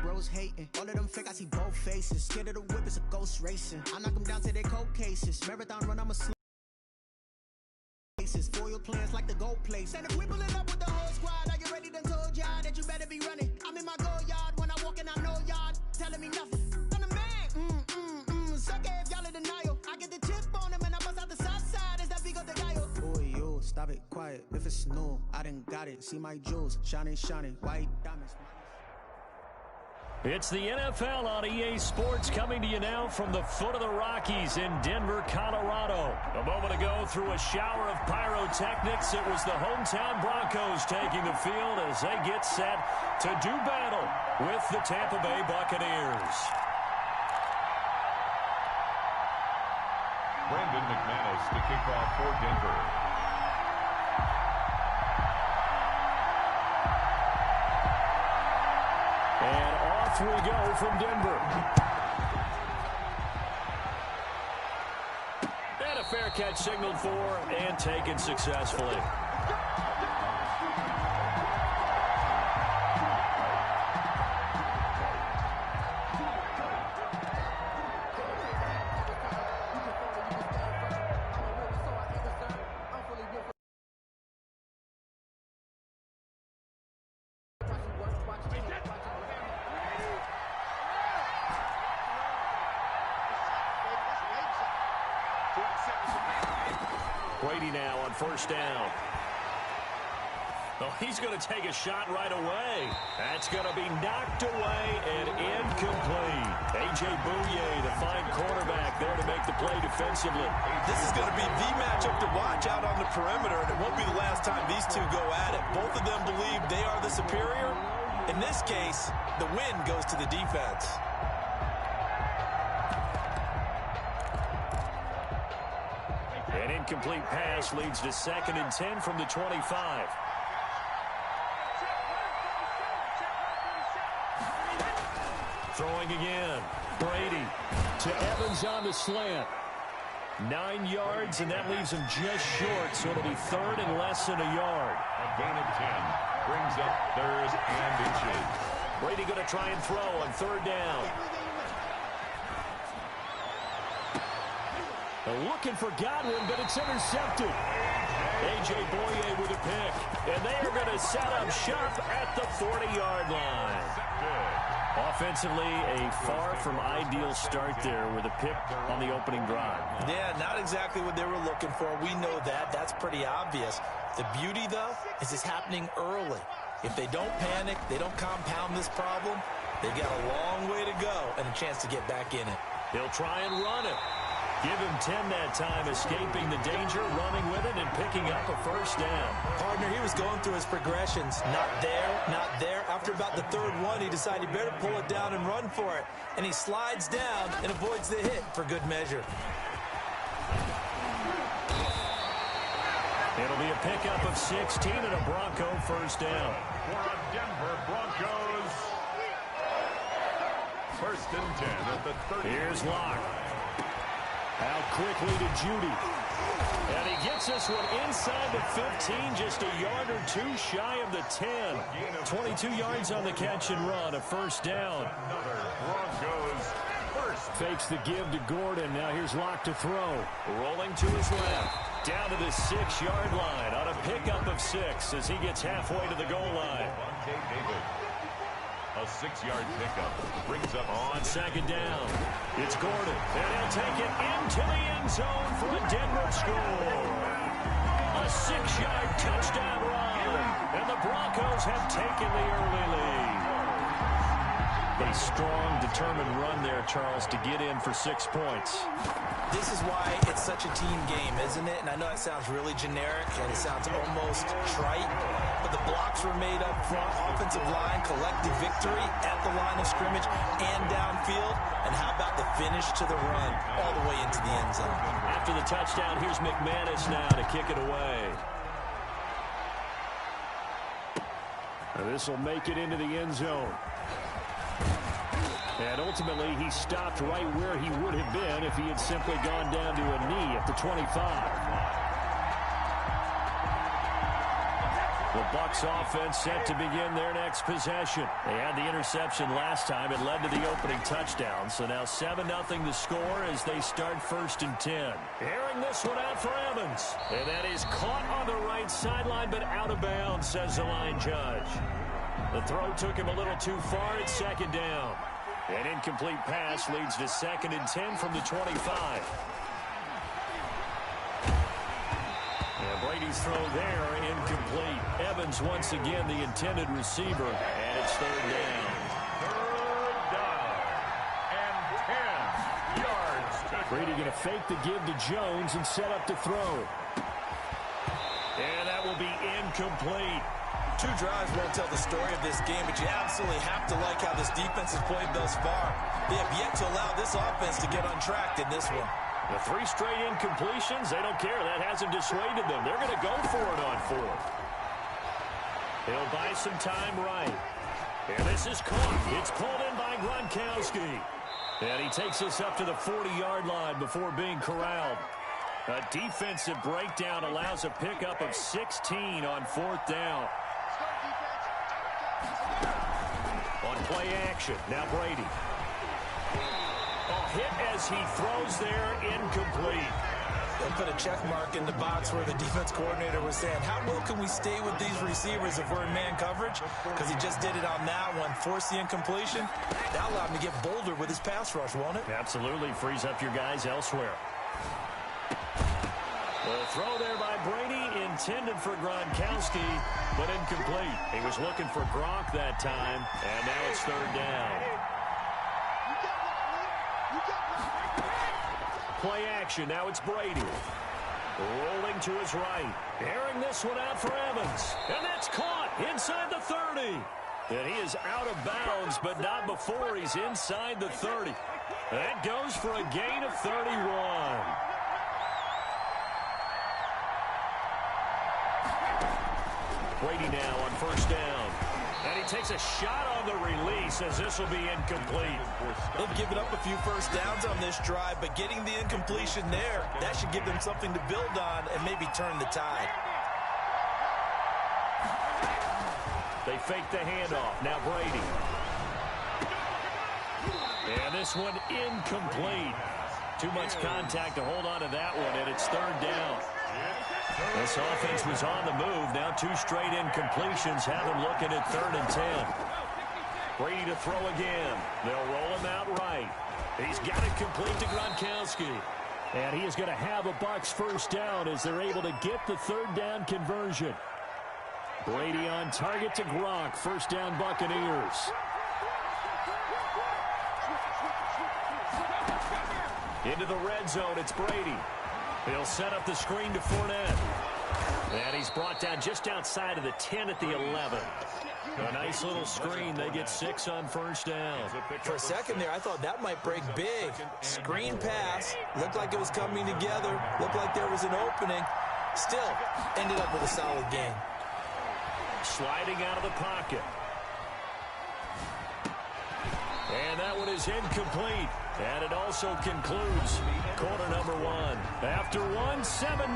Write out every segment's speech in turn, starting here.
bros hating. All of them fake, I see both faces. Scared of the whip, it's a ghost racing. I knock them down to their cold cases. Marathon run, I'm a slow. Foil plans like the gold place. And if we pulling up with the whole squad, are you ready? Done told y'all that you better be running. I'm in my go yard when I walk in, I know y'all telling me nothing. I'm the man. Suck it if y'all in denial. I get the chip on them and I bust out the south side. Is that Vigo de Gallo? Boy, yo, stop it, quiet. If it's new, I done got it. See my jewels, shining, white diamonds. It's the NFL on EA Sports coming to you now from the foot of the Rockies in Denver, Colorado. A moment ago, through a shower of pyrotechnics, it was the hometown Broncos taking the field as they get set to do battle with the Tampa Bay Buccaneers. Brandon McManus to kick off for Denver. And off we go from Denver. And a fair catch signaled for and taken successfully. Brady now on first down. Oh, he's going to take a shot right away. That's going to be knocked away and incomplete. A.J. Bouye, the fine cornerback, there to make the play defensively. This is going to be the matchup to watch out on the perimeter, and it won't be the last time these two go at it. Both of them believe they are the superior. In this case, the win goes to the defense. An incomplete pass leads to 2nd and 10 from the 25. Throwing again. Brady to Evans on the slant. 9 yards, and that leaves him just short, so it'll be 3rd and less than a yard. A gain of 10 brings up 3rd and inches. Brady going to try and throw on 3rd down. Looking for Godwin, but it's intercepted. A.J. Bouye with a pick. And they are going to set up shop at the 40-yard line. Offensively, a far from ideal start there with a pick on the opening drive. Yeah, not exactly what they were looking for. We know that. That's pretty obvious. The beauty, though, is it's happening early. If they don't panic, they don't compound this problem, they've got a long way to go and a chance to get back in it. He'll try and run it. Give him 10 that time, escaping the danger, running with it, and picking up a first down. Partner, he was going through his progressions. Not there, not there. After about the 3rd one, he decided he better pull it down and run for it. And he slides down and avoids the hit for good measure. It'll be a pickup of 16 and a Bronco first down. For a Denver Broncos. 1st and 10 at the 30. Here's Locke. Out quickly to Judy. And he gets this one inside the 15, just a yard or two shy of the 10. 22 yards on the catch and run, a first down. Another Broncos first. Fakes the give to Gordon. Now here's Locke to throw. Rolling to his left. Down to the 6-yard line on a pickup of 6 as he gets halfway to the goal line. David. A 6-yard pickup brings up on 2nd down. It's Gordon, and he'll take it into the end zone for a Denver score. A 6-yard touchdown run, and the Broncos have taken the early lead. A strong, determined run there, Charles, to get in for 6 points. This is why it's such a team game, isn't it? And I know it sounds really generic, and it sounds almost trite, but the blocks were made up front, offensive line, collective victory at the line of scrimmage and downfield. And how about the finish to the run all the way into the end zone? After the touchdown, here's McManus now to kick it away. And this will make it into the end zone. And ultimately, he stopped right where he would have been if he had simply gone down to a knee at the 25. The Bucs offense set to begin their next possession. They had the interception last time. It led to the opening touchdown. So now 7-0 the score as they start 1st and 10. Airing this one out for Evans. And that is caught on the right sideline, but out of bounds, says the line judge. The throw took him a little too far. It's 2nd down. An incomplete pass leads to 2nd and 10 from the 25. And Brady's throw there, incomplete. Evans once again the intended receiver, and it's 3rd down. 3rd down and 10 yards. Brady going to fake the give to Jones and set up to throw. And that will be incomplete. 2 drives won't tell the story of this game, but you absolutely have to like how this defense has played thus far. They have yet to allow this offense to get untracked in this one. The 3 straight incompletions, they don't care. That hasn't dissuaded them. They're going to go for it on 4th. He'll buy some time right. And this is caught. It's pulled in by Gronkowski. And he takes us up to the 40-yard line before being corralled. A defensive breakdown allows a pickup of 16 on 4th down. On play action, now Brady. Hit as he throws there, incomplete. They'll put a check mark in the box where the defense coordinator was saying, how well can we stay with these receivers if we're in man coverage? Because he just did it on that one, forced the incompletion. That'll allow him to get bolder with his pass rush, won't it? Absolutely, frees up your guys elsewhere. The throw there by Brady, intended for Gronkowski, but incomplete. He was looking for Gronk that time, and now it's 3rd down. Play action, now it's Brady. Rolling to his right. Airing this one out for Evans. And that's caught inside the 30. And he is out of bounds, but not before he's inside the 30. That goes for a gain of 31. Brady now on 1st down. And he takes a shot on the release as this will be incomplete. They've given up a few first downs on this drive, but getting the incompletion there, that should give them something to build on and maybe turn the tide. They fake the handoff. Now Brady. And this one incomplete. Too much contact to hold on to that one, and it's 3rd down. This offense was on the move. Now 2 straight incompletions have him looking at 3rd and 10. Brady to throw again. They'll roll him out right. He's got it complete to Gronkowski. And he is going to have a Bucs 1st down as they're able to get the 3rd down conversion. Brady on target to Gronk. 1st down Buccaneers. Into the red zone, it's Brady. He'll set up the screen to Fournette. And he's brought down just outside of the 10 at the 11. A nice little screen. They get 6 on 1st down. For a second there, I thought that might break big. Screen pass. Looked like it was coming together. Looked like there was an opening. Still, ended up with a solid game. Sliding out of the pocket. And that one is incomplete. And it also concludes quarter number 1. After 1, 7-0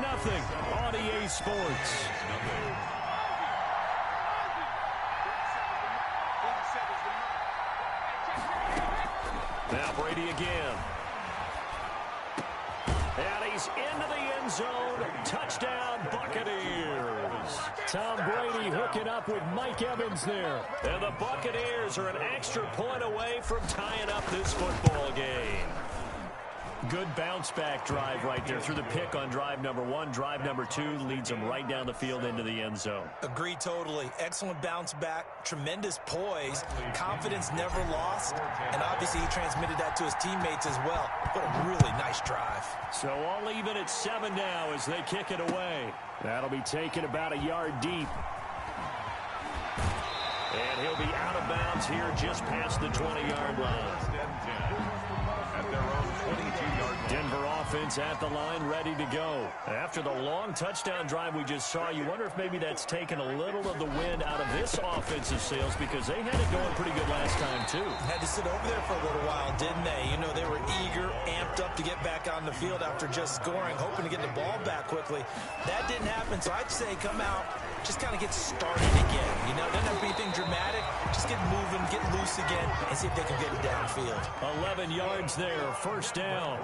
on EA Sports. Now Brady again. And he's into the end zone. Touchdown, Buccaneers. Tom Brady hooking up with Mike Evans there. And the Buccaneers are an extra point away from tying up this football game. Good bounce-back drive right there through the pick on drive number 1. Drive number 2 leads them right down the field into the end zone. Agree totally. Excellent bounce-back, tremendous poise, confidence never lost, and obviously he transmitted that to his teammates as well. What a really nice drive. So all even at 7 now as they kick it away. That'll be taken about a yard deep. And he'll be out of bounds here just past the 20-yard line. At their own 22-yard line. Denver offense at the line, ready to go. After the long touchdown drive we just saw, you wonder if maybe that's taken a little of the wind out of this offensive sails, because they had it going pretty good last time, too. Had to sit over there for a little while, didn't they? You know, they were eager, amped up to get back on the field after just scoring, hoping to get the ball back quickly. That didn't happen, so I'd say come out, just kind of get started again. You know, doesn't have to be anything dramatic. Just get moving, get loose again, and see if they can get it downfield. 11 yards there, first down.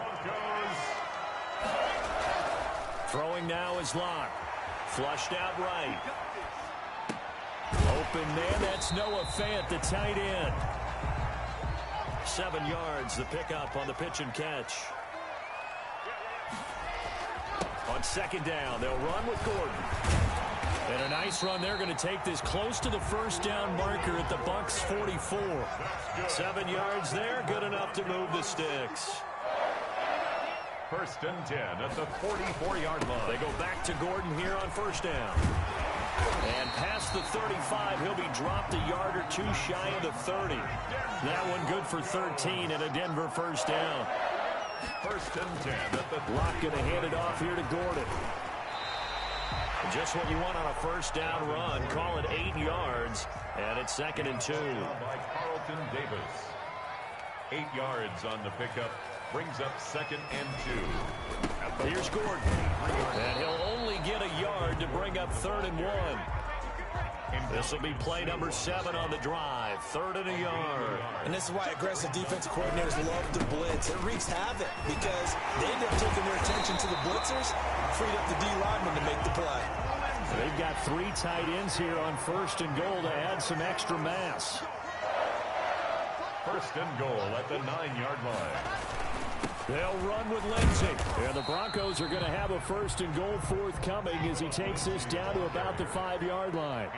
Throwing now is Locke. Flushed out right. Open man, that's Noah Fant, the tight end. 7 yards, the pickup on the pitch and catch. On second down, they'll run with Gordon. And a nice run. They're going to take this close to the first down marker at the Bucs 44. 7 yards there, good enough to move the sticks. First and 10 at the 44-yard line. They go back to Gordon here on first down. And past the 35, he'll be dropped a yard or two shy of the 30. That one good for 13 and a Denver first down. First and 10 at the Locke going to hand it off here to Gordon. Just what you want on a first down run. Call it 8 yards, and it's second and 2. by Carlton Davis. 8 yards on the pickup. Brings up second and 2. Here's Gordon. And he'll only get a yard to bring up third and 1. This will be play number 7 on the drive. Third and a yard. And this is why aggressive defensive coordinators love to blitz. It wreaks havoc because they end up taking their attention to the blitzers, freed up the D lineman to make the play. They've got 3 tight ends here on first and goal to add some extra mass. First and goal at the 9-yard line. They'll run with Lindsey. And the Broncos are going to have a first and goal forthcoming as he takes this down to about the 5-yard line.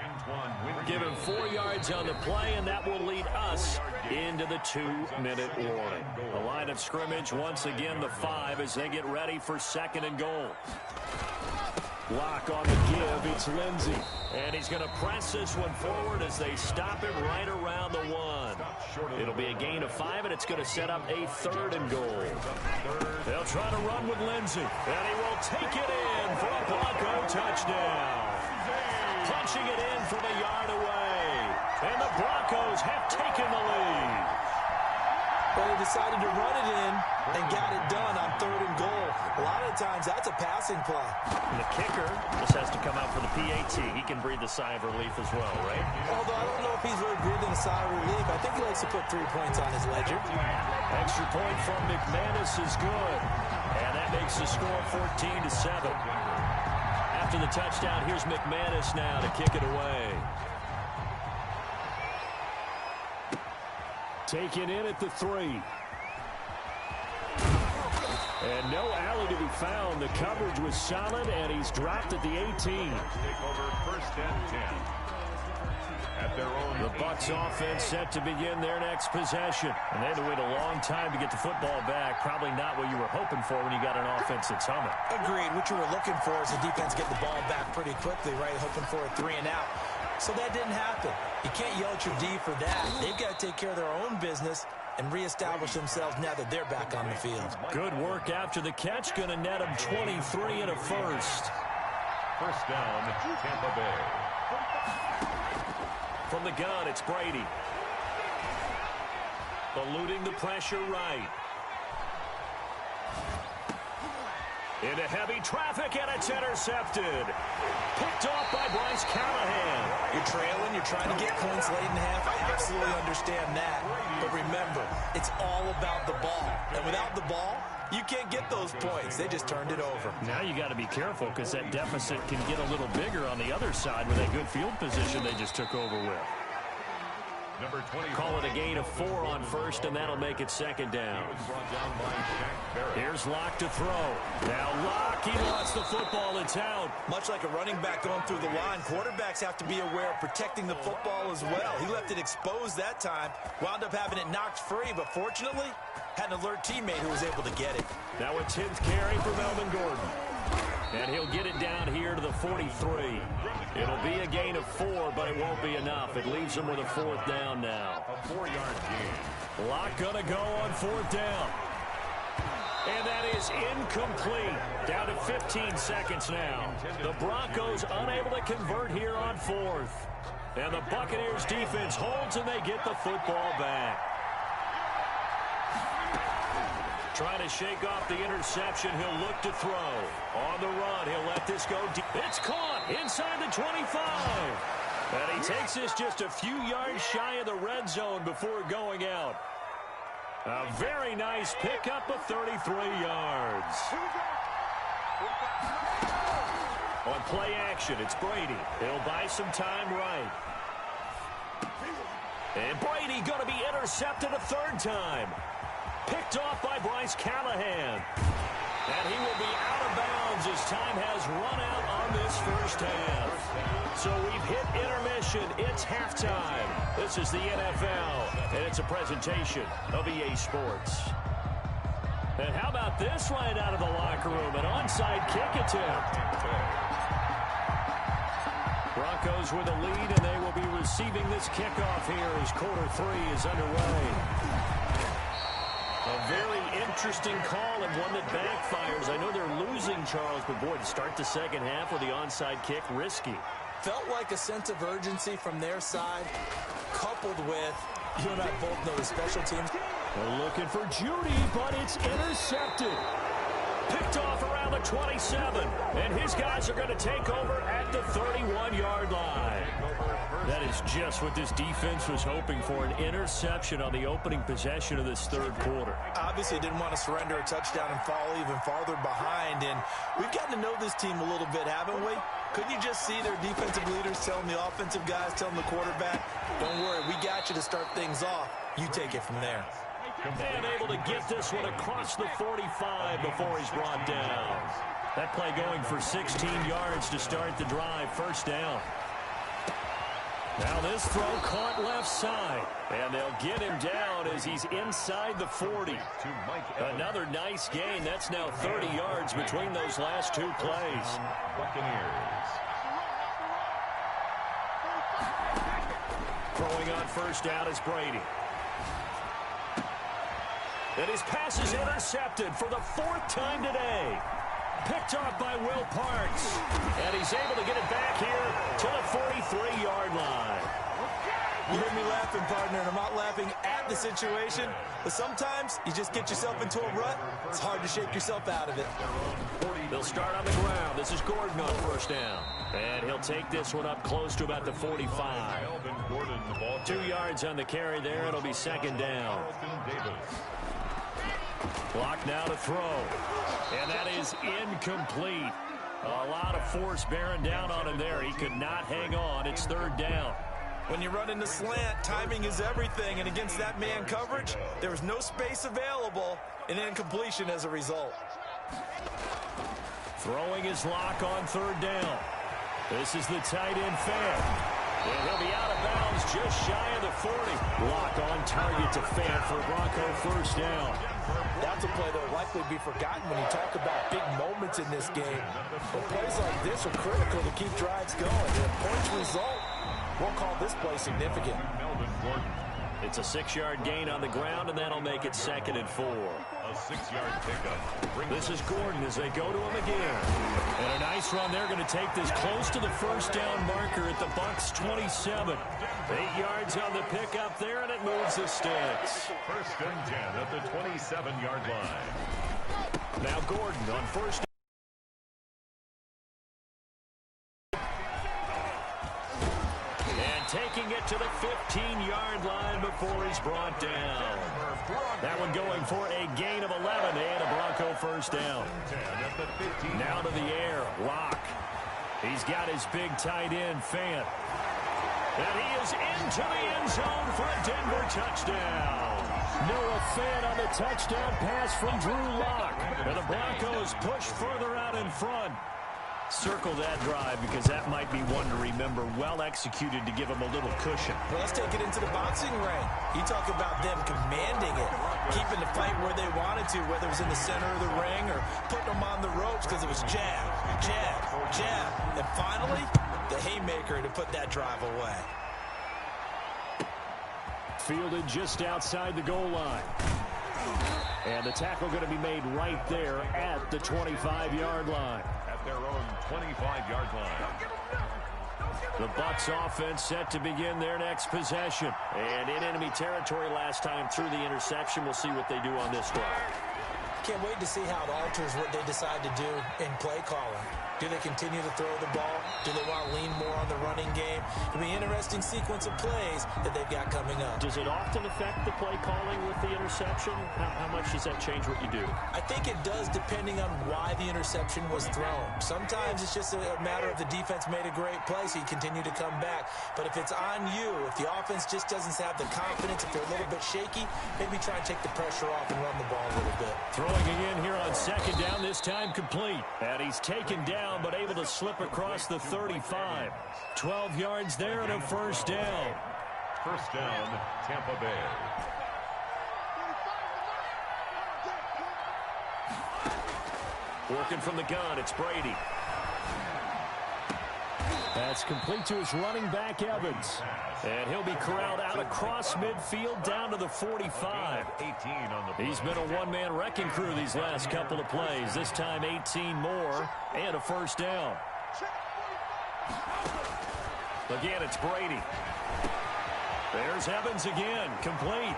Give him 4 yards on the play, and that will lead us into the 2-minute warning. The line of scrimmage once again the 5 as they get ready for second and goal. Locke on the give. It's Lindsey. And he's going to press this one forward as they stop it right around the 1. It'll be a gain of 5, and it's going to set up a third and goal. They'll try to run with Lindsey. And he will take it in for a Bronco touchdown. Punching it in from a yard away. And the Broncos have taken the lead. But they decided to run it in and got it done on third and goal. A lot of times that's a passing play. And the kicker just has to come out for the PAT. He can breathe a sigh of relief as well, right? Although I don't know if he's really breathing a sigh of relief. I think he likes to put 3 points on his ledger. Extra point from McManus is good. And that makes the score 14-7. After the touchdown, here's McManus now to kick it away. Taken in at the 3. And no alley to be found. The coverage was solid, and he's dropped at the 18. Take over first and 10. At their own The Bucs offense set to begin their next possession. And they had to wait a long time to get the football back. Probably not what you were hoping for when you got an offense that's humming. Agreed. What you were looking for is the defense get the ball back pretty quickly, right? Hoping for a 3 and out. So that didn't happen. You can't yell at your D for that. They've got to take care of their own business and reestablish themselves now that they're back on the field. Good work after the catch. Going to net them 23 and a first. First down, Tampa Bay. From the gun, it's Brady. Eluding the pressure right. Into heavy traffic, and it's intercepted. Picked off by Bryce Callahan. You're trailing, you're trying to get points late in half. I absolutely understand that. But remember, it's all about the ball. And without the ball, you can't get those points. They just turned it over. Now you got to be careful because that deficit can get a little bigger on the other side with a good field position they just took over with. Number 20. Call it a gain of 4 on first, and that'll make it second down. Here's Locke to throw. Now Locke, he lost the football. It's out. Much like a running back going through the line, quarterbacks have to be aware of protecting the football as well. He left it exposed that time, wound up having it knocked free, but fortunately, had an alert teammate who was able to get it. Now a 10th carry for Melvin Gordon. And he'll get it down here to the 43. It'll be a gain of 4, but it won't be enough. It leaves him with a 4th down now. A 4-yard gain. Locke gonna go on 4th down. And that is incomplete. Down to 15 seconds now. The Broncos unable to convert here on fourth. And the Buccaneers defense holds and they get the football back. Trying to shake off the interception. He'll look to throw. On the run, he'll let this go deep. It's caught inside the 25. And he takes this just a few yards shy of the red zone before going out. A very nice pickup of 33 yards. On play action, it's Brady. He'll buy some time right. And Brady going to be intercepted a third time. Picked off by Bryce Callahan. And he will be out of bounds as time has run out on this first half. So we've hit intermission. It's halftime. This is the NFL, and it's a presentation of EA Sports. And how about this right out of the locker room? An onside kick attempt. Broncos with a lead, and they will be receiving this kickoff here as quarter 3 is underway. A very interesting call and one that backfires. I know they're losing, Charles, but boy, to start the second half with the onside kick, risky. Felt like a sense of urgency from their side, coupled with, you and I both know the special teams. They're looking for Judy, but it's intercepted. Picked off around the 27, and his guys are going to take over at the 31-yard line. That is just what this defense was hoping for, an interception on the opening possession of this third quarter. Obviously didn't want to surrender a touchdown and fall even farther behind, and we've gotten to know this team a little bit, haven't we? Couldn't you just see their defensive leaders telling the offensive guys, telling the quarterback, don't worry, we got you to start things off. You take it from there. And able to get this one across the 45 before he's brought down. That play going for 16 yards to start the drive, first down. Now this throw caught left side, and they'll get him down as he's inside the 40. Another nice gain. That's now 30 yards between those last two plays. Buccaneers. Throwing on first down is Brady. And his pass is intercepted for the 4th time today. Picked off by Will Parks. And he's able to get it back here to the 43-yard line. You hear me laughing, partner, and I'm not laughing at the situation. But sometimes you just get yourself into a rut. It's hard to shake yourself out of it. They'll start on the ground. This is Gordon on first down. And he'll take this one up close to about the 45. 2 yards on the carry there. It'll be second down. Clock now to throw. And that is incomplete. A lot of force bearing down on him there. He could not hang on. It's third down. When you run into slant, timing is everything. And against that man coverage, there was no space available. An incompletion as a result. Throwing his lock on third down. This is the tight end Fant. And he'll be out of bounds just shy of the 40. Lock on target to Fant for Bronco first down. That's a play that will likely be forgotten when you talk about big moments in this game. But plays like this are critical to keep drives going. And a points result, we'll call this play significant. It's a 6-yard gain on the ground, and that'll make it 2nd and 4. A 6-yard pickup. This is Gordon as they go to him again. And a nice run. They're going to take this close to the first down marker at the Bucs 27. 8 yards on the pickup there, and it moves the sticks. 1st and 10 at the 27-yard line. Now Gordon on first. And taking it to the 15-yard line before he's brought down. That one going for a gain of 11 and a Bronco first down. Now to the air, Locke. He's got his big tight end, Fant. And he is into the end zone for a Denver touchdown. Noah Fant on the touchdown pass from Drew Lock. And the Broncos push further out in front. Circle that drive because that might be one to remember. Well executed to give him a little cushion. Well, let's take it into the boxing ring. You talk about them commanding it, keeping the fight where they wanted to, whether it was in the center of the ring or putting them on the ropes because it was jab, jab, jab. And finally, the haymaker to put that drive away. Fielded just outside the goal line. And the tackle going to be made right there at the 25-yard line. At their own 25-yard line. The Bucs offense set to begin their next possession. And in enemy territory last time through the interception. We'll see what they do on this drive. Can't wait to see how it alters what they decide to do in play calling. Do they continue to throw the ball? Do they want to lean more on the running game? It'll be an interesting sequence of plays that they've got coming up. Does it often affect the play calling with the interception? How much does that change what you do? I think it does depending on why the interception was thrown. Sometimes it's just a matter of the defense made a great play, so you continue to come back. But if it's on you, if the offense just doesn't have the confidence, if they're a little bit shaky, maybe try and take the pressure off and run the ball a little bit. Throwing again here on second down, this time complete. And he's taken down, but able to slip across the 35. 12 yards there and a first down. First down, Tampa Bay. Working from the gun, it's Brady. That's complete to his running back, Evans. And he'll be corralled out across midfield down to the 45. 18 on the He's been a one-man wrecking crew these last couple of plays. This time 18 more and a first down. Again, it's Brady. There's Evans again, complete.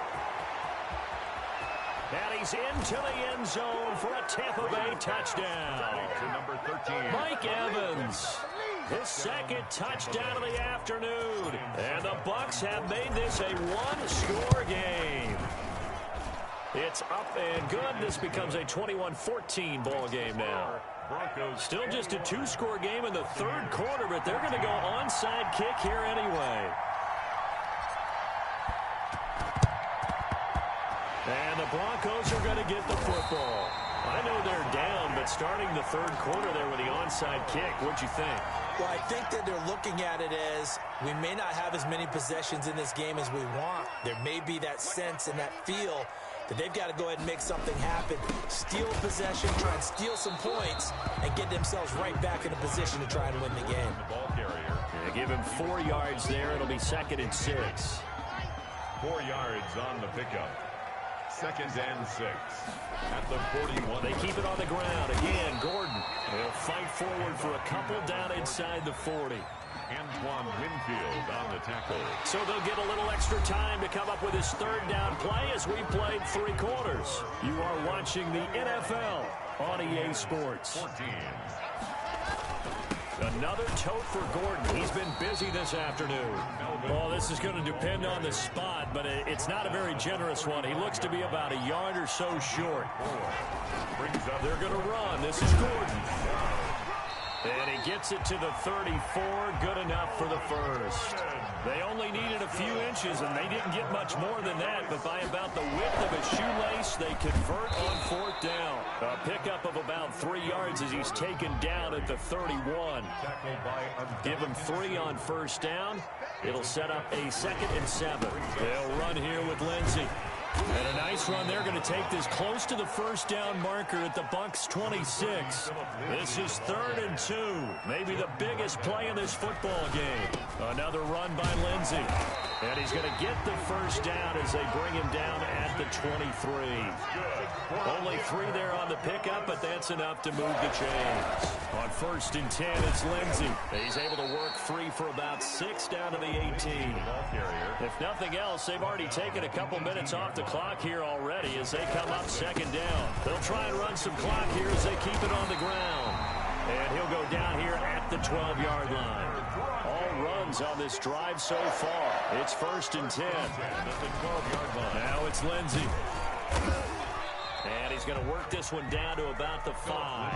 And he's into the end zone for a Tampa Bay touchdown. to number 13. Mike Evans. His second touchdown of the afternoon. And the Bucs have made this a one-score game. It's up and good. This becomes a 21-14 ball game now. Broncos Still just a two-score game in the third quarter, but they're going to go onside kick here anyway. And the Broncos are going to get the football. I know they're down, but starting the third quarter there with the onside kick, what'd you think? Well, I think that they're looking at it as we may not have as many possessions in this game as we want. There may be that sense and that feel that they've got to go ahead and make something happen. Steal possession, try and steal some points, and get themselves right back in a position to try and win the game. the ball carrier. They give him 4 yards there. It'll be 2nd and 6. 4 yards on the pickup. 2nd and 6 at the 41. They keep it on the ground. Again, Gordon. He'll fight forward for a couple down inside the 40. Antoine Winfield on the tackle. So they'll get a little extra time to come up with his third down play as we played 3 quarters. You are watching the NFL on EA Sports. 14. Another tote for Gordon. He's been busy this afternoon. Well, this is going to depend on the spot, but it's not a very generous one. He looks to be about a yard or so short. They're going to run. This is Gordon. And he gets it to the 34. Good enough for the first. They only needed a few inches, and they didn't get much more than that. But by about the width of a shoelace, they convert on 4th down. A pickup of about 3 yards as he's taken down at the 31. Give him 3 on first down. It'll set up a 2nd and 7. They'll run here with Lindsey. And a nice run. They're going to take this close to the first down marker at the Bucs 26. This is 3rd and 2. Maybe the biggest play in this football game. Another run by Lindsey. And he's going to get the first down as they bring him down at the 23. Only 3 there on the pickup, but that's enough to move the chains. On 1st and 10, it's Lindsey. He's able to work free for about 6 down to the 18. If nothing else, they've already taken a couple minutes off the clock here already as they come up 2nd down. They'll try and run some clock here as they keep it on the ground. And he'll go down here at the 12-yard line. All runs on this drive so far. It's 1st and 10. Now it's Lindsey. And he's going to work this one down to about the 5.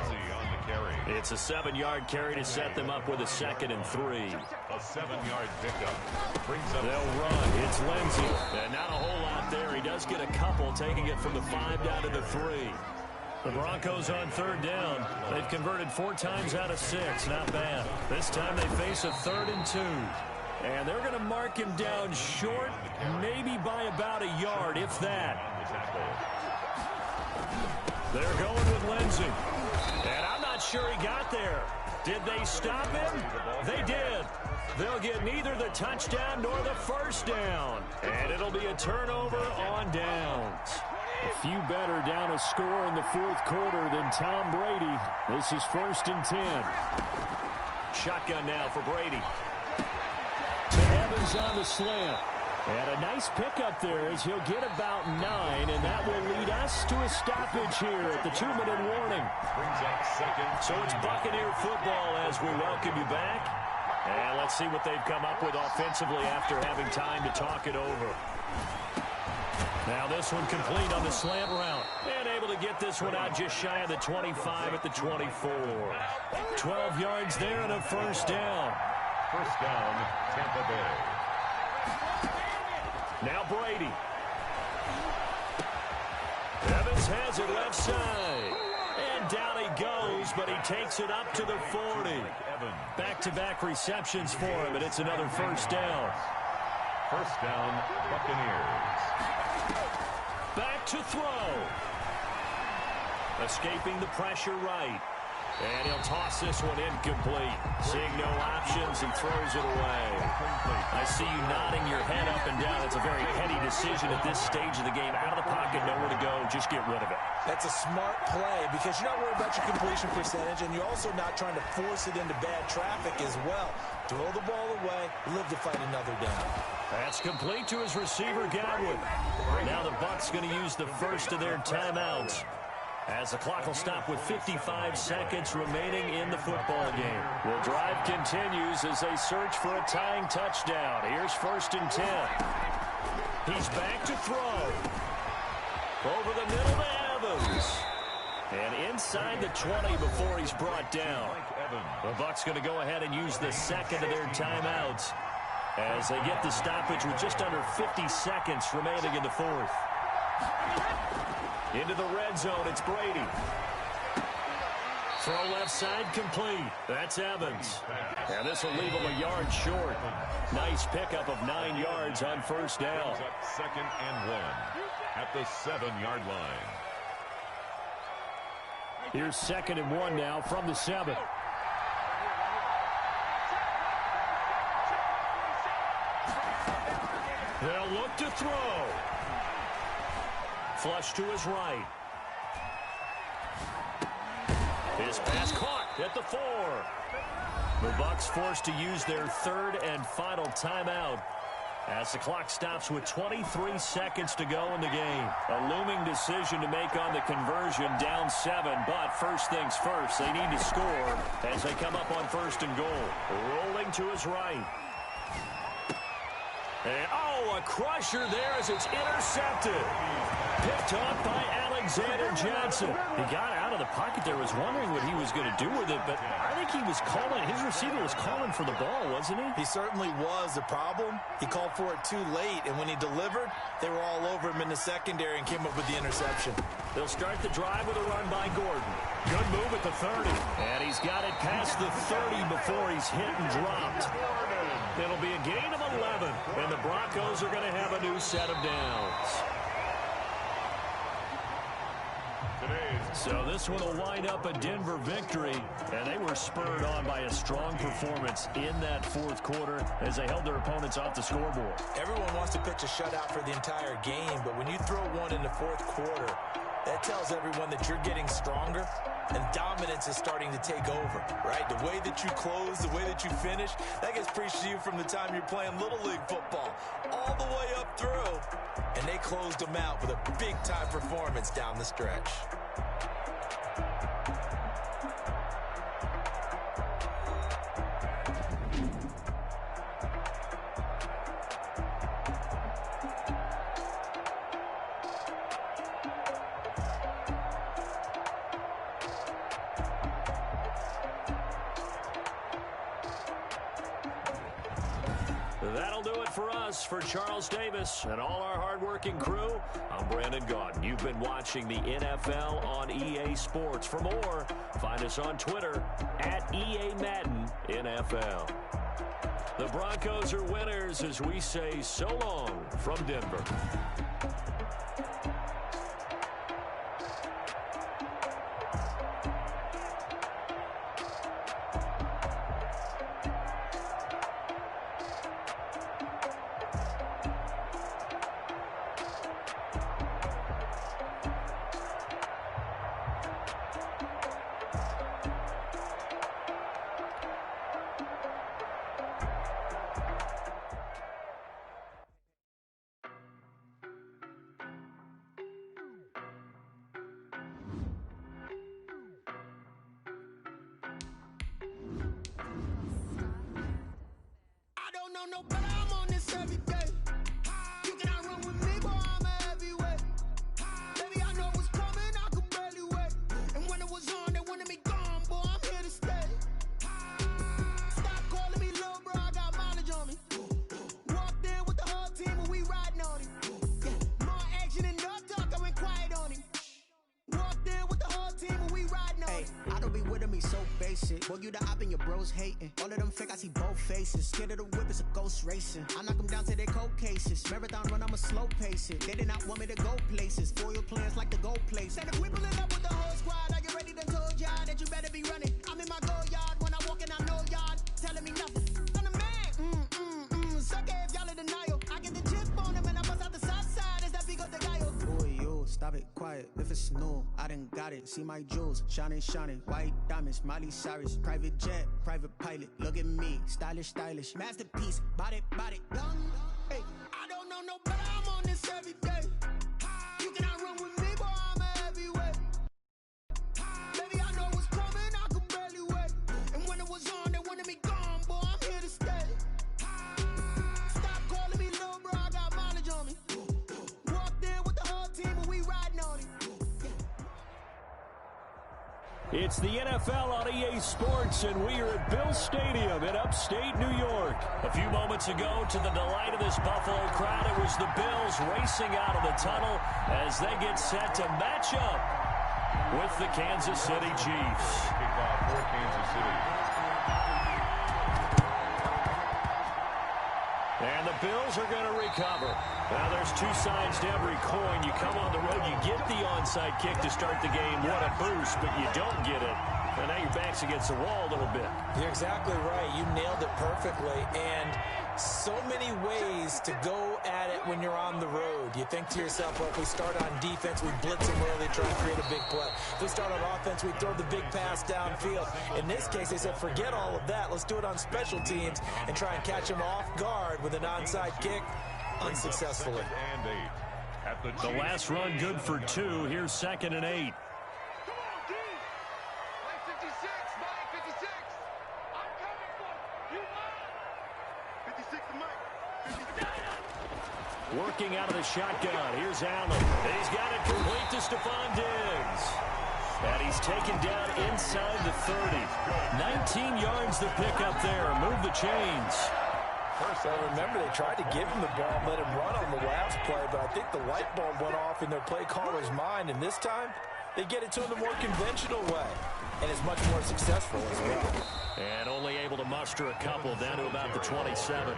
It's a 7-yard carry to set them up with a 2nd and 3. A 7-yard pickup. Brings up. They'll run. It's Lindsey. And not a whole lot there. He does get a couple, taking it from the 5 down to the 3. The Broncos on 3rd down. They've converted 4 times out of 6. Not bad. This time they face a 3rd and 2. And they're going to mark him down short, maybe by about a yard, if that. They're going with Lindsey. And I'm not sure he got there. Did they stop him? They did. They'll get neither the touchdown nor the first down. And it'll be a turnover on downs. A few better down a score in the fourth quarter than Tom Brady. This is 1st and 10. Shotgun now for Brady. To Evans on the slant. And a nice pickup there as he'll get about 9, and that will lead us to a stoppage here at the 2-minute warning. Brings up second. So it's Buccaneer football as we welcome you back. And let's see what they've come up with offensively after having time to talk it over. Now this one complete on the slant route. And able to get this one out just shy of the 25 at the 24. 12 yards there and a first down. First down, Tampa Bay. Now Brady. Evans has it left side. And down he goes, but he takes it up to the 40. Back-to-back receptions for him, and it's another first down. First down, Buccaneers. Back to throw. Escaping the pressure right. And he'll toss this one incomplete. Seeing no options, he throws it away. I see you nodding your head up and down. It's a very heady decision at this stage of the game. Out of the pocket, nowhere to go. Just get rid of it. That's a smart play because you're not worried about your completion percentage, and you're also not trying to force it into bad traffic as well. Throw the ball away, live to fight another down. That's complete to his receiver, Godwin. Now the Bucs going to use the first of their timeouts, as the clock will stop with 55 seconds remaining in the football game. The drive continues as they search for a tying touchdown. Here's 1st and 10. He's back to throw. Over the middle to Evans. And inside the 20 before he's brought down. The Bucs going to go ahead and use the second of their timeouts as they get the stoppage with just under 50 seconds remaining in the fourth. Into the red zone, it's Brady. Throw left side complete. That's Evans. And this will leave him a yard short. Nice pickup of 9 yards on first down. Second and 1 at the 7-yard line. Here's 2nd and 1 now from the 7. They'll look to throw. Flush to his right. His pass caught at the 4. The Bucs forced to use their 3rd and final timeout as the clock stops with 23 seconds to go in the game. A looming decision to make on the conversion, down 7, but first things first, they need to score as they come up on 1st and goal. Rolling to his right. And, a crusher there as it's intercepted. Picked off by Alexander Johnson. He got out of the pocket there, was wondering what he was going to do with it, but I think he was calling, his receiver was calling for the ball, wasn't he? He certainly was. The problem, he called for it too late, and when he delivered, they were all over him in the secondary and came up with the interception. They'll start the drive with a run by Gordon. Good move at the 30. And he's got it past the 30 before he's hit and dropped. It'll be a gain of 11, and the Broncos are going to have a new set of downs. So this one will wind up a Denver victory, and they were spurred on by a strong performance in that fourth quarter as they held their opponents off the scoreboard. Everyone wants to pitch a shutout for the entire game, but when you throw one in the fourth quarter, that tells everyone that you're getting stronger and dominance is starting to take over, right? The way that you close, the way that you finish, that gets preached to you from the time you're playing Little League football all the way up through. And they closed them out with a big-time performance down the stretch. That'll do it for us. For Charles Davis and all our hardworking crew, I'm Brandon Gaudin. You've been watching the NFL on EA Sports. For more, find us on Twitter at EA Madden NFL. The Broncos are winners as we say so long from Denver. know no better, I'm on this every day. You cannot run with me, boy, I'm a heavyweight. Baby, I know what's coming, I could barely wait. And when it was on, they wanted me gone, boy, I'm here to stay. Stop calling me little bro, I got mileage on me. Walked in with the whole team and we riding on him. Yeah, more action and no talk, I went quiet on him. Walked in with the whole team and we riding on him. I don't be with him, he's so basic. Boy, you the op and your bros hating. All of them fake, I see both faces. Scared of the whip, it's a ghost racing. I knock them down to their cold cases. Marathon run, I'ma slow pace it. They did not want me to go places. Foil plans like the gold place. Said if we pulling up with the whole squad, I get ready to told y'all that you better be running. I'm in my go yard, when I walk in, I know y'all telling me nothing. I'm the man, sucker if y'all in denial. I get the chip on him and I bust out the south side, is that Pico de Gallo? Boy, you, stop it, quiet. If it's new, I done got it. See my jewels, shining, white diamonds, Miley Cyrus. Private jet, private pilot, look at me. Stylish, masterpiece, body, young. Hey, I don't know no better, I'm on this every day. You cannot run with me, boy, I'm a heavyweight. Baby, I know what's coming, I could barely wait. And when it was on, they wanted me gone, boy, I'm here to stay. Stop calling me little bro, I got mileage on me. Walked in with the whole team and we riding on him. It's the NFL on EA Sports, and we are at Bill Stadium in upstate New York. A few moments ago, to the delight of this Buffalo crowd, it was the Bills racing out of the tunnel as they get set to match up with the Kansas City Chiefs. Kickoff for Kansas City. And the Bills are going to recover. Now, there's two sides to every coin. You come on the road, you get the onside kick to start the game. What a boost, but you don't get it. And now your back's against the wall a little bit. You're exactly right. You nailed it perfectly. And so many ways to go at it when you're on the road. You think to yourself, well, if we start on defense, we blitz them early, try and create a big play. If we start on offense, we throw the big pass downfield. In this case, they said, forget all of that. Let's do it on special teams and try and catch them off guard with an onside kick. Unsuccessfully. The last run good for 2. Here's 2nd and 8. Working out of the shotgun. Here's Allen. He's got it complete to Stephon Diggs. And he's taken down inside the 30. 19 yards to pick up there. Move the chains. First, I remember they tried to give him the ball and let him run on the last play, but I think the light bulb went off in their play caller's mind, and this time they get it to him the more conventional way, and it's much more successful as well. And only able to muster a couple down to about the 27.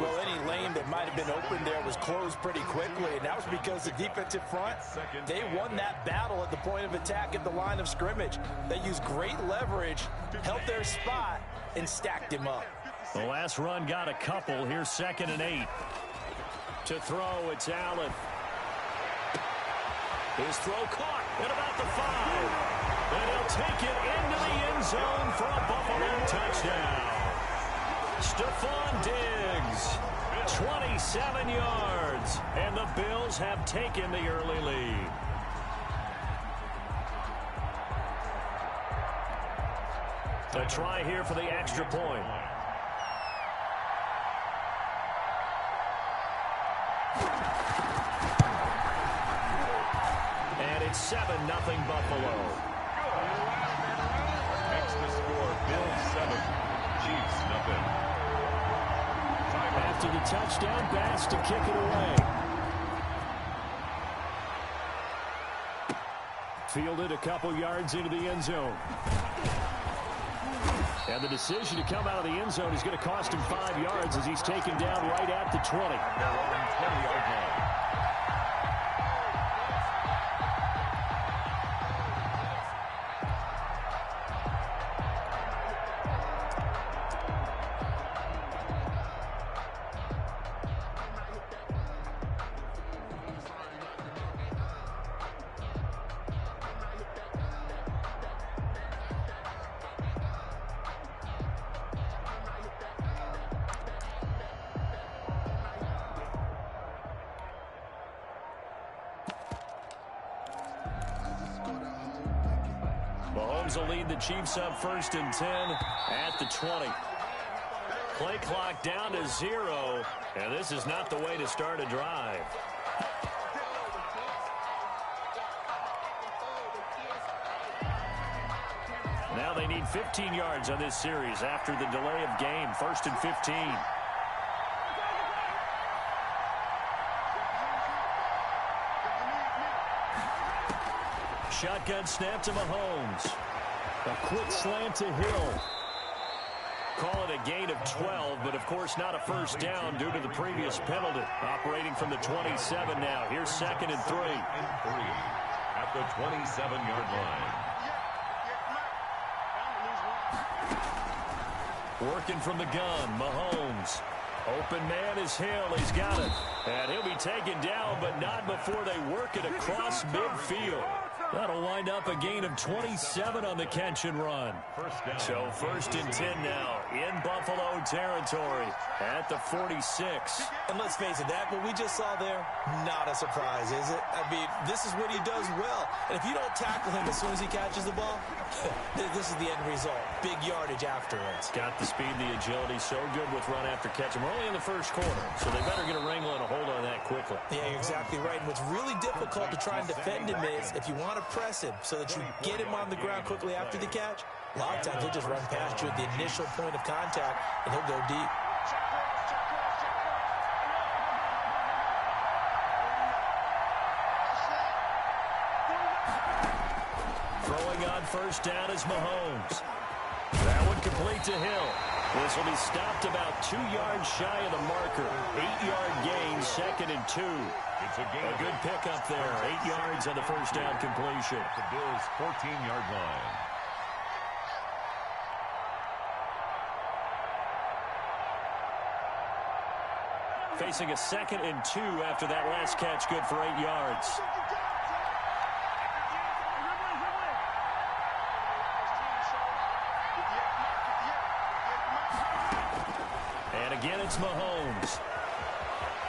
Well, any lane that might have been open there was closed pretty quickly, and that was because the defensive front, they won that battle at the point of attack at the line of scrimmage. They used great leverage, held their spot, and stacked him up. The last run got a couple. Here's 2nd and 8. To throw, it's Allen. His throw caught at about the 5. And he'll take it into the end zone for a Buffalo touchdown. Stephon Diggs, 27 yards. And the Bills have taken the early lead. A try here for the extra point. And it's 7-0 Buffalo. Makes the score Bills 7, Chiefs 0. After the touchdown, Bass to kick it away. Fielded a couple yards into the end zone. And the decision to come out of the end zone is going to cost him 5 yards as he's taken down right at the 20. Their own 20-yard line. Mahomes will lead the Chiefs up 1st and 10 at the 20. Play clock down to 0, and this is not the way to start a drive. Now they need 15 yards on this series after the delay of game. 1st and 15. Shotgun snap to Mahomes. A quick slant to Hill. Call it a gain of 12, but of course not a first down due to the previous penalty. Operating from the 27 now. Here's 2nd and 3. At the 27-yard line. Working from the gun, Mahomes. Open man is Hill. He's got it. And he'll be taken down, but not before they work it across midfield. That'll wind up a gain of 27 on the catch and run. So 1st and 10 now in Buffalo territory at the 46. And let's face it, that what we just saw there, not a surprise, is it? I mean, this is what he does well. And if you don't tackle him as soon as he catches the ball, this is the end result. Big yardage afterwards. Got the speed, the agility, so good with run after catch. And we're only in the first quarter, so they better get a wrangle and a hold on that quickly. Yeah, you're exactly right. And what's really difficult to try and defend him is if you want to press him so that you get him on the ground quickly after the catch, a lot of times he'll just run past you at the initial point of contact, and he'll go deep. Throwing on first down is Mahomes. That one complete to Hill. This will be stopped about 2 yards shy of the marker. 8-yard gain, 2nd and 2. A good pickup there. 8 yards on the first down completion. The Bills' 14-yard line. Facing a 2nd and 2 after that last catch, good for 8 yards. And again, it's Mahomes.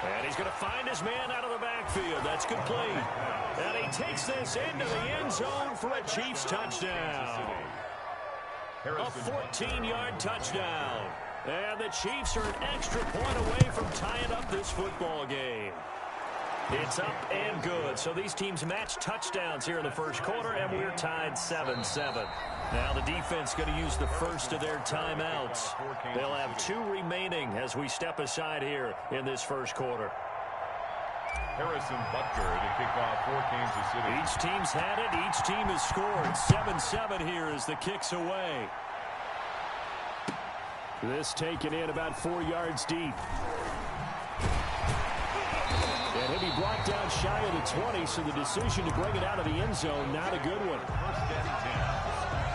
And he's going to find his man out of the backfield. That's complete. And he takes this into the end zone for a Chiefs touchdown. A 14-yard touchdown. And the Chiefs are an extra point away from tying up this football game. It's up and good. So these teams match touchdowns here in the first quarter, and we're tied 7-7. Now the defense going to use the first of their timeouts. They'll have 2 remaining as we step aside here in this first quarter. Harrison Butker to kick off for Kansas City. Each team's had it. Each team has scored. 7-7 here as the kick's away. This taken in about 4 yards deep. And he'll be brought down shy of the 20, so the decision to bring it out of the end zone, not a good one. 1st and 10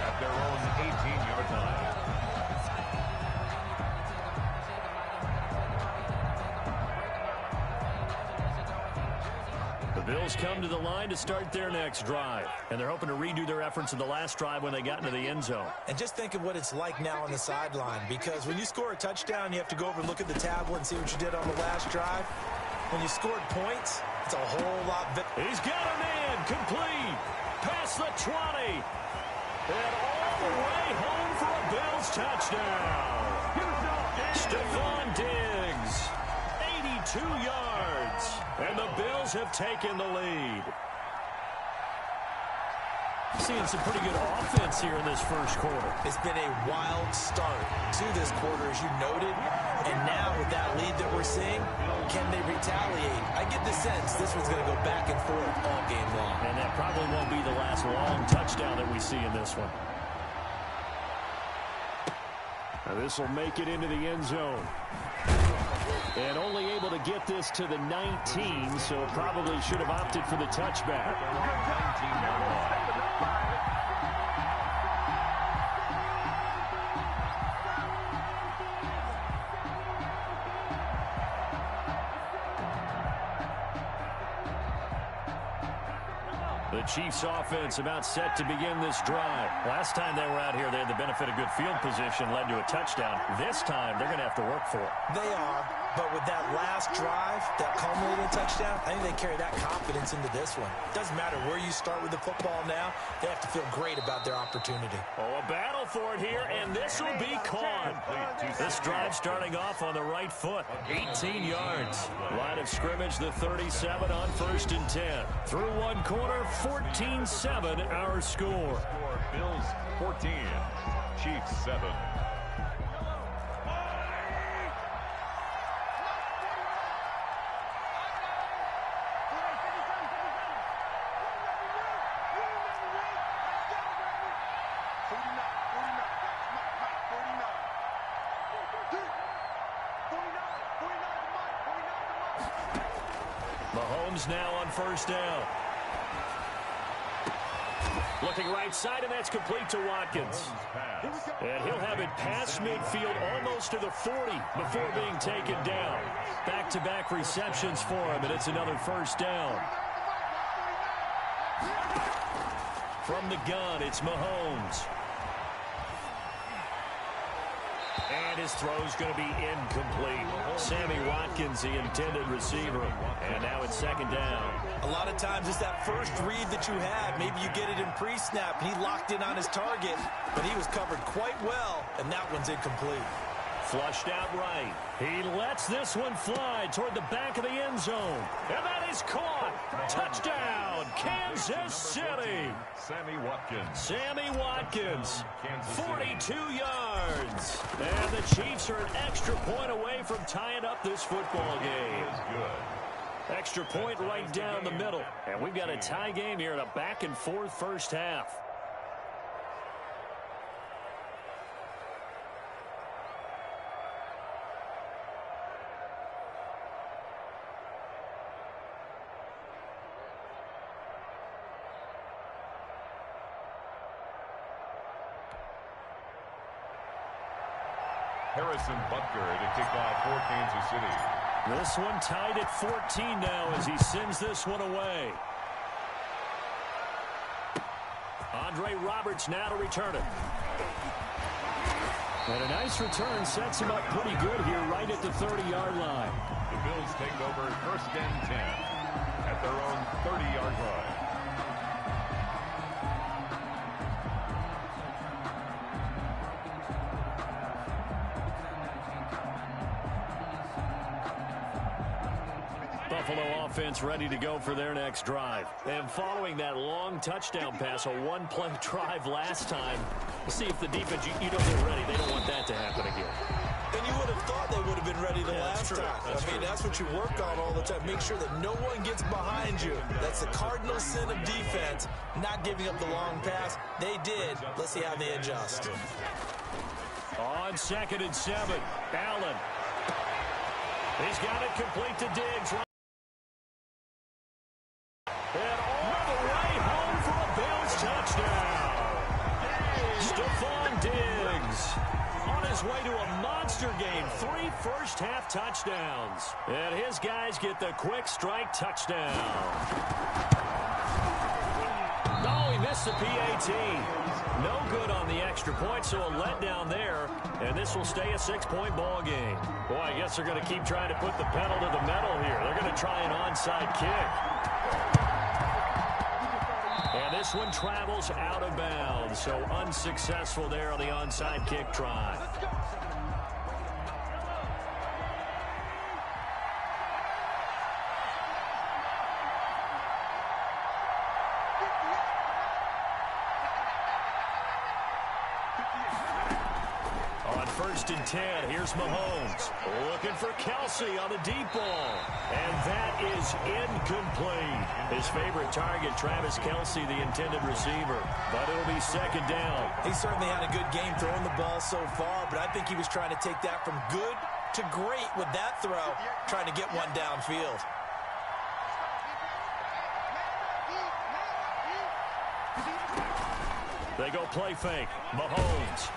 at their own 18-yard line. The Bills come to the line to start their next drive, and they're hoping to redo their efforts in the last drive when they got into the end zone. And just think of what it's like now on the sideline, because when you score a touchdown, you have to go over and look at the tablet and see what you did on the last drive. When you scored points, it's a whole lot better. He's got a man complete. Past the 20. And all the way home for a Bills touchdown. Stephon Diggs. 82 yards. And the Bills have taken the lead. Seeing some pretty good offense here in this first quarter. It's been a wild start to this quarter, as you noted. And now with that lead that we're seeing, can they retaliate? I get the sense this one's going to go back and forth all game long. And that probably won't be the last long touchdown that we see in this one. Now this will make it into the end zone. And only able to get this to the 19, so it probably should have opted for the touchback. The Chiefs offense about set to begin this drive. Last time they were out here, they had the benefit of good field position, led to a touchdown. This time, they're going to have to work for it. They are, But with that last drive, that culminating touchdown, I think they carry that confidence into this one. Doesn't matter where you start with the football now, they have to feel great about their opportunity. Oh, a battle for it here, and this will be caught. This drive starting off on the right foot. 18 yards. Line of scrimmage, the 37 on 1st and 10. Through one quarter, 14-7 our score. Bills 14, Chiefs 7. Mahomes now on 1st down. Looking right side, and that's complete to Watkins. And he'll have it past midfield almost to the 40 before being taken down. Back-to-back receptions for him, and it's another 1st down. From the gun, it's Mahomes. And his throw's going to be incomplete. Sammy Watkins, the intended receiver. And now it's 2nd down. A lot of times it's that first read that you have. Maybe you get it in pre-snap. He locked in on his target, but he was covered quite well, and that one's incomplete. Flushed out right. He lets this one fly toward the back of the end zone. And that is caught. Touchdown, Kansas City. Sammy Watkins. Sammy Watkins, 42 yards. And the Chiefs are an extra point away from tying up this football game. Extra point right down the middle. And we've got a tie game here in a back-and-forth first half. Harrison Butker to kick off for Kansas City. This one tied at 14 now as he sends this one away. Andre Roberts now to return it. And a nice return sets him up pretty good here right at the 30-yard line. The Bills take over 1st and 10 at their own 30-yard line. Buffalo offense ready to go for their next drive. And following that long touchdown pass, a one-play drive last time, we'll see if the defense, you know they're ready. They don't want that to happen again. And you would have thought they would have been ready the last time. That's what you work on all the time. Make sure that no one gets behind you. That's the cardinal sin of defense, not giving up the long pass. They did. Let's see how they adjust. On 2nd and 7, Allen. He's got it complete to Diggs. And all the way home for a Bills touchdown. Stephon Diggs on his way to a monster game. 3 first-half touchdowns. And his guys get the quick strike touchdown. Oh, he missed the PAT. No good on the extra point, so a letdown there. And this will stay a 6-point ball game. Boy, I guess they're going to keep trying to put the pedal to the metal here. They're going to try an onside kick. And this one travels out of bounds, so unsuccessful there on the onside kick try. On 1st and 10, here's Mahomes. Looking for Kelsey on the deep ball. And that is incomplete. His favorite target, Travis Kelsey, the intended receiver. But it'll be 2nd down. He certainly had a good game throwing the ball so far, but I think he was trying to take that from good to great with that throw, trying to get one downfield. They go play fake. Mahomes.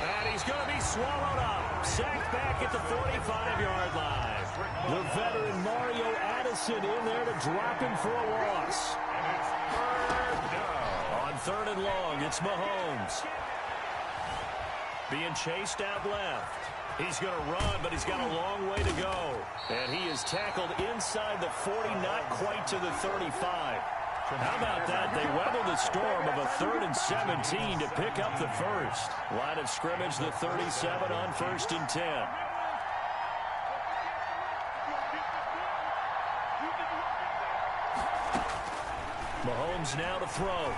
And he's going to be swallowed up. Sacked back at the 45-yard line. The veteran Mario Addison in there to drop him for a loss. And it's 3rd down. On 3rd and long, it's Mahomes. Being chased out left. He's going to run, but he's got a long way to go. And he is tackled inside the 40, not quite to the 35. How about that? They weathered the storm of a 3rd and 17 to pick up the first. Line of scrimmage, the 37 on 1st and 10. Mahomes now to throw.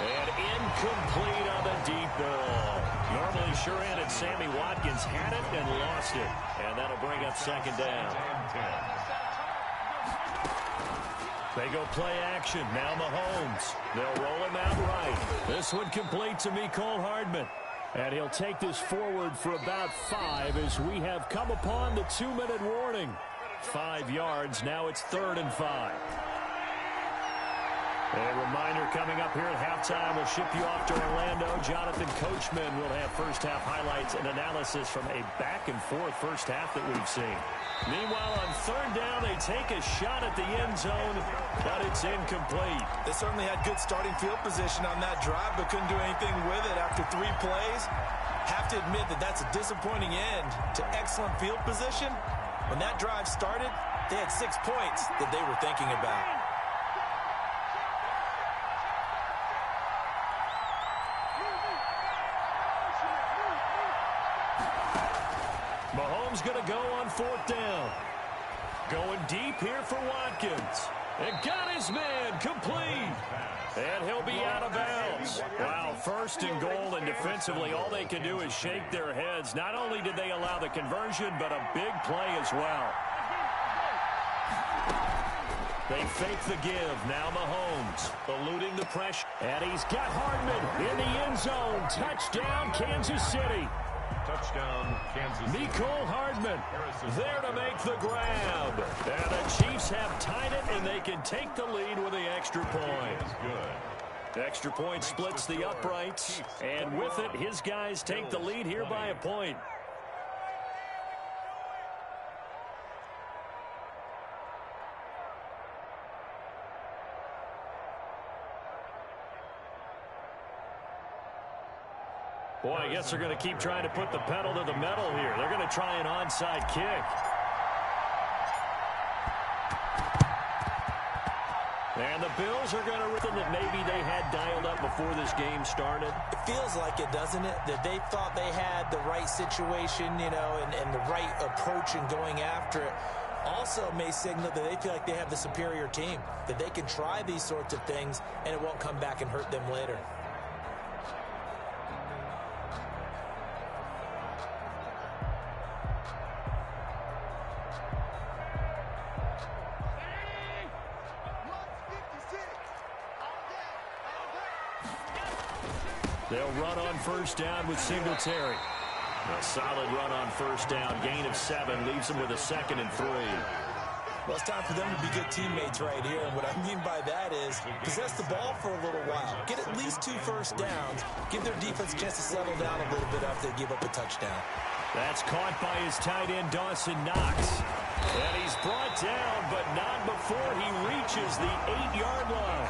And incomplete on the deep ball. Normally sure-handed Sammy Watkins had it and lost it. And that'll bring up 2nd down. They go play action. Now Mahomes. They'll roll him out right. This one complete to Mecole Hardman. And he'll take this forward for about 5 as we have come upon the 2-minute warning. 5 yards. Now it's 3rd and 5. A reminder coming up here at halftime. We'll ship you off to Orlando. Jonathan Coachman will have first-half highlights and analysis from a back-and-forth first half that we've seen. Meanwhile, on 3rd down, they take a shot at the end zone, but it's incomplete. They certainly had good starting field position on that drive, but couldn't do anything with it after 3 plays. Have to admit that that's a disappointing end to excellent field position. When that drive started, they had 6 points that they were thinking about. Mahomes going to go on 4th down. Going deep here for Watkins. And got his man complete. And he'll be out of bounds. Wow, 1st and goal, and defensively all they can do is shake their heads. Not only did they allow the conversion, but a big play as well. They fake the give. Now Mahomes eluding the pressure. And he's got Hardman in the end zone. Touchdown, Kansas City. Touchdown, Kansas City. Mecole Hardman there to make the grab. And the Chiefs have tied it, and they can take the lead with the extra point. Good. Extra point splits the uprights, and with it, his guys take the lead here by a point. Boy, I guess they're going to keep trying to put the pedal to the metal here. They're going to try an onside kick. And the Bills are going to rhythm that maybe they had dialed up before this game started. It feels like it, doesn't it? That they thought they had the right situation, you know, and the right approach in going after it. Also may signal that they feel like they have the superior team, that they can try these sorts of things and it won't come back and hurt them later. They'll run on 1st down with Singletary. A solid run on 1st down. Gain of 7 leaves them with a 2nd and 3. Well, it's time for them to be good teammates right here. And what I mean by that is possess the ball for a little while. Get at least 2 first downs. Give their defense a chance to settle down a little bit after they give up a touchdown. That's caught by his tight end, Dawson Knox. And he's brought down, but not before he reaches the 8-yard line.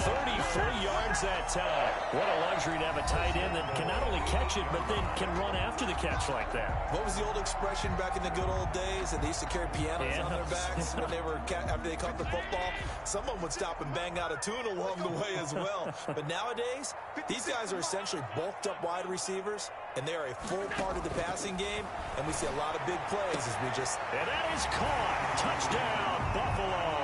33 yards that time. What a luxury to have a tight end that can not only catch it, but then can run after the catch like that. What was the old expression back in the good old days that they used to carry pianos on their backs when they were after they caught the football? Someone would stop and bang out a tune along the way as well. But nowadays, these guys are essentially bulked up wide receivers, and they are a full part of the passing game, and we see a lot of big plays as we just... And that is caught. Touchdown, Buffalo.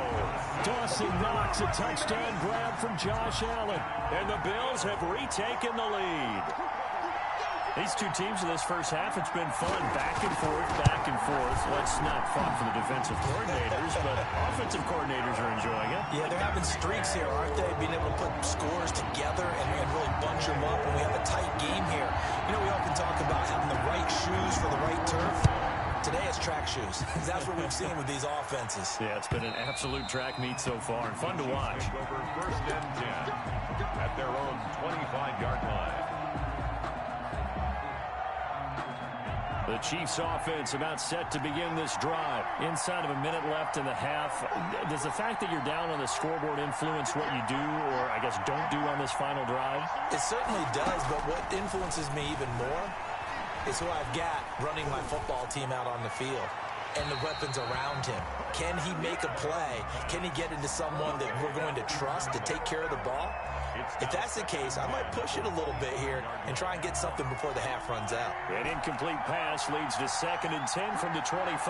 Dawson Knox, a touchdown grab from Josh Allen. And the Bills have retaken the lead. These two teams in this first half, it's been fun. Back and forth, back and forth. Well, it's not fun for the defensive coordinators, but offensive coordinators are enjoying it. Yeah, they're having streaks here, aren't they? Being able to put scores together and really bunch them up when we have a tight game here. You know, we often talk about having the right shoes for the right turf. Today it's track shoes. That's what we've seen with these offenses. Yeah, it's been an absolute track meet so far and fun to watch. Over 1st and 10 at their own 25-yard line. The Chiefs offense about set to begin this drive. Inside of a minute left in the half, does the fact that you're down on the scoreboard influence what you do, or I guess don't do on this final drive? It certainly does, but what influences me even more is who I've got running my football team out on the field and the weapons around him. Can he make a play? Can he get into someone that we're going to trust to take care of the ball? If that's the case, I might push it a little bit here and try and get something before the half runs out. An incomplete pass leads to 2nd and 10 from the 25.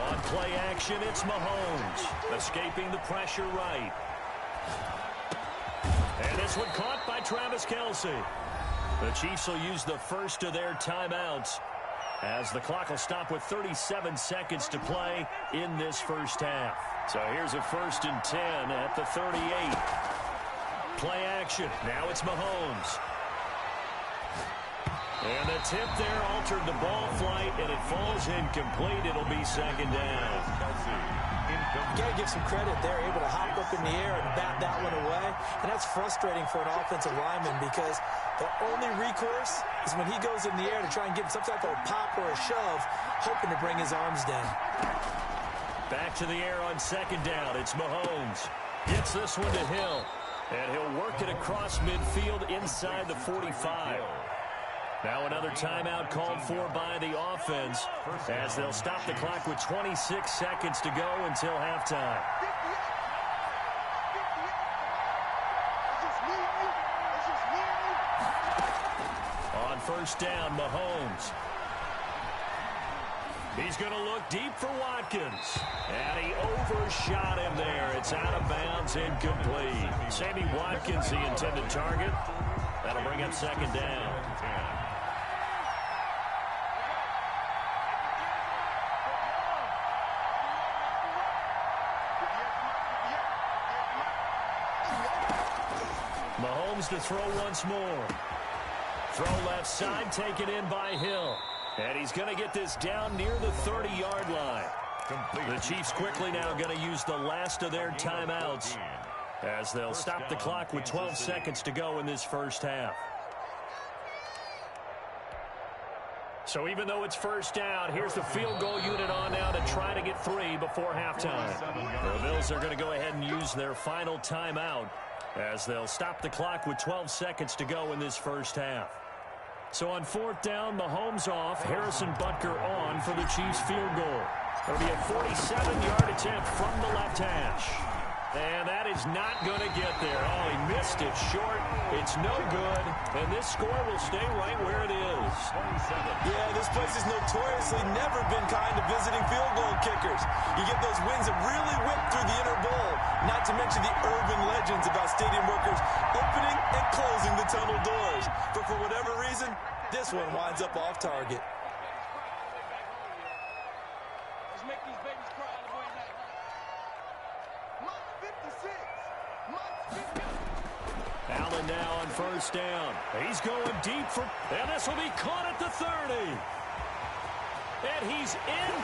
On play action, it's Mahomes. Escaping the pressure right. And this one caught by Travis Kelce. The Chiefs will use the first of their timeouts as the clock will stop with 37 seconds to play in this first half. So here's a 1st and 10 at the 38. Play action. Now it's Mahomes. And the tip there altered the ball flight, and it falls incomplete. It'll be 2nd down. You got to give some credit. They're able to hop up in the air and bat that one away. And that's frustrating for an offensive lineman because the only recourse is when he goes in the air to try and get some type of pop or a shove, hoping to bring his arms down. Back to the air on 2nd down. It's Mahomes. Gets this one to Hill. And he'll work it across midfield inside the 45. Now another timeout called for by the offense as they'll stop the clock with 26 seconds to go until halftime. On 1st down, Mahomes. He's going to look deep for Watkins. And he overshot him there. It's out of bounds, incomplete. Sammy Watkins, the intended target. That'll bring up 2nd down. Mahomes to throw once more. Throw left side, taken in by Hill. And he's going to get this down near the 30-yard line. The Chiefs quickly now going to use the last of their timeouts as they'll stop the clock with 12 seconds to go in this first half. So even though it's 1st down, here's the field goal unit on now to try to get 3 before halftime. The Bills are going to go ahead and use their final timeout as they'll stop the clock with 12 seconds to go in this first half. So on 4th down, Mahomes off, Harrison Butker on for the Chiefs field goal. It'll be a 47-yard attempt from the left hash. And that is not going to get there. Oh, he missed it short. It's no good. And this score will stay right where it is. Yeah, this place has notoriously never been kind to visiting field goal kickers. You get those winds that really whip through the inner bowl, not to mention the urban legends about stadium workers opening and closing the tunnel doors. But for whatever reason, this one winds up off target. Let's make these babies cry on the way back. Allen now on 1st down. He's going deep for, and this will be caught at the 30. And he's in.